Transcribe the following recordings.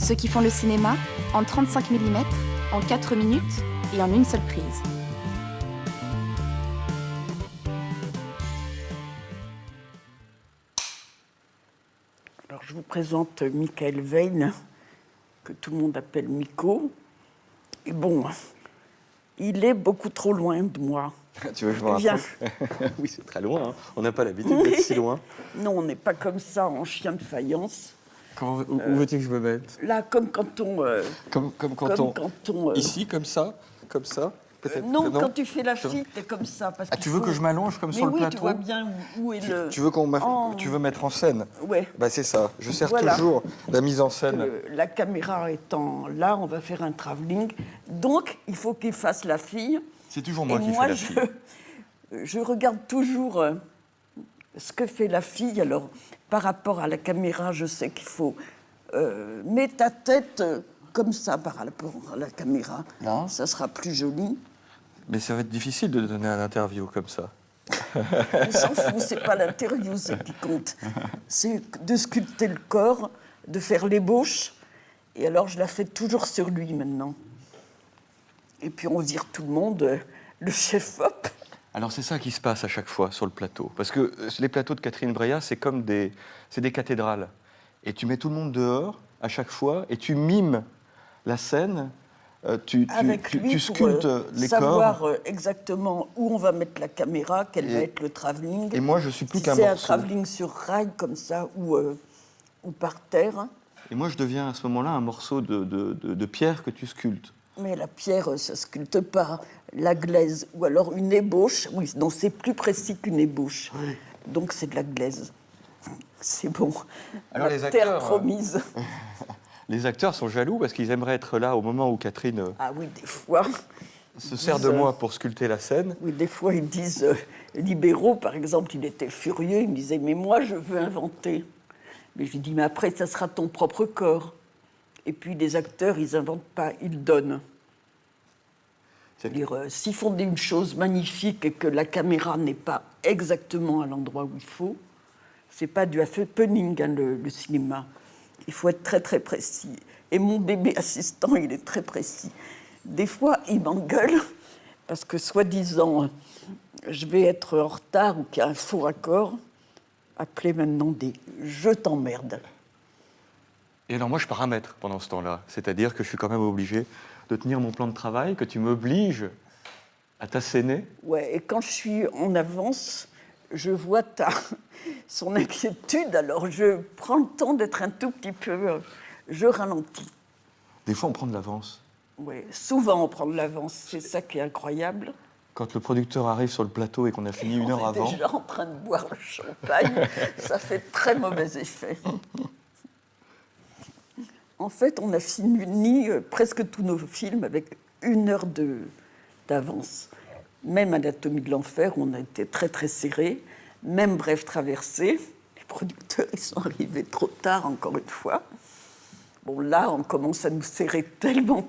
Ceux qui font le cinéma en 35 mm, en 4 minutes et en une seule prise. Alors, je vous présente Michael Veil, que tout le monde appelle Miko. Et bon, il est beaucoup trop loin de moi. Tu veux que je me rapproche? Oui, c'est très loin. Hein. On n'a pas l'habitude d'être si loin. Non, on n'est pas comme ça, en chien de faïence. Où veux-tu que je me mette? Là, comme quand on... Comme quand on... Ici, comme ça? Peut-être non, quand tu fais la fille, t'es comme ça. Parce tu veux que je m'allonge comme sur le plateau? Tu vois bien où est le... Tu veux tu veux mettre en scène? Ouais. Bah, c'est ça. Je sers toujours la mise en scène. La caméra étant là, on va faire un travelling. Donc, il faut qu'il fasse la fille. C'est toujours moi qui fais la fille. Je regarde toujours ce que fait la fille. Alors, par rapport à la caméra, je sais qu'il faut mettre ta tête comme ça par rapport à la caméra. Là. Ça sera plus joli. Mais ça va être difficile de donner un interview comme ça. On s'en fout, c'est pas l'interview, c'est qui compte. C'est de sculpter le corps, de faire l'ébauche. Et alors, je la fais toujours sur lui maintenant. Et puis, on vire tout le monde, le chef-op. Alors, c'est ça qui se passe à chaque fois sur le plateau. Parce que les plateaux de Catherine Breillat, c'est comme des cathédrales. Et tu mets tout le monde dehors à chaque fois et tu mimes la scène. Tu sculptes les savoir corps. Exactement où on va mettre la caméra, quel va être le travelling. Et moi, je suis plus si qu'un c'est morceau. un travelling sur rail comme ça ou par terre. Et moi, je deviens à ce moment-là un morceau de pierre que tu sculptes. Mais la pierre, ça ne sculpte pas. La glaise, ou alors une ébauche. Oui, non, c'est plus précis qu'une ébauche. Oui. Donc, c'est de la glaise. C'est bon. Alors, la terre promise. Les acteurs sont jaloux parce qu'ils aimeraient être là au moment où Catherine ah oui, des fois, se sert de moi pour sculpter la scène. Oui, des fois, ils disent... Libéraux, par exemple, il était furieux. Il me disait, mais moi, je veux inventer. Mais je lui dis, mais après, ça sera ton propre corps. Et puis, les acteurs, ils n'inventent pas, ils donnent. C'est-à-dire, s'ils font une chose magnifique et que la caméra n'est pas exactement à l'endroit où il faut, c'est pas du happening, hein, le cinéma. Il faut être très, très précis. Et mon bébé assistant, il est très précis. Des fois, il m'engueule parce que, soi-disant, je vais être en retard ou qu'il y a un faux raccord. Appelez maintenant des « je t'emmerde ». Et alors moi, je paramètre pendant ce temps-là. C'est-à-dire que je suis quand même obligé de tenir mon plan de travail, que tu m'obliges à t'asséner. Ouais, et quand je suis en avance, je vois son inquiétude. Alors, je prends le temps d'être un tout petit peu... je ralentis. Des fois, on prend de l'avance. Oui, souvent, on prend de l'avance. C'est ça qui est incroyable. Quand le producteur arrive sur le plateau et qu'on a fini une heure avant... On est déjà en train de boire le champagne. Ça fait très mauvais effet. En fait, on a fini presque tous nos films avec 1 heure d'avance. Même Anatomie de l'enfer, où on a été très, très serré. Même Brève traversée. Les producteurs, ils sont arrivés trop tard, encore une fois. Bon, là, on commence à nous serrer tellement,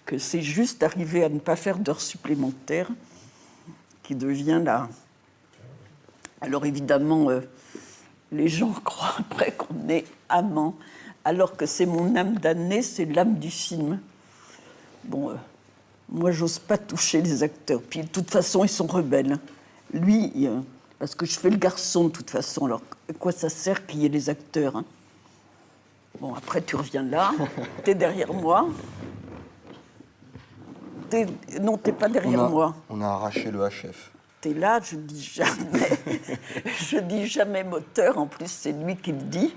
que c'est juste arriver à ne pas faire d'heures supplémentaires qui devient là. Alors, évidemment, les gens croient après qu'on est amants, alors que c'est mon âme damnée, c'est l'âme du film. Bon, moi, j'ose pas toucher les acteurs. Puis, de toute façon, ils sont rebelles. Lui, parce que je fais le garçon, de toute façon. Alors, à quoi ça sert qu'il y ait les acteurs, hein? Bon, après, tu reviens là. T'es derrière moi. Non, t'es pas derrière moi. On a arraché le HF. T'es là, je dis jamais moteur. En plus, c'est lui qui le dit.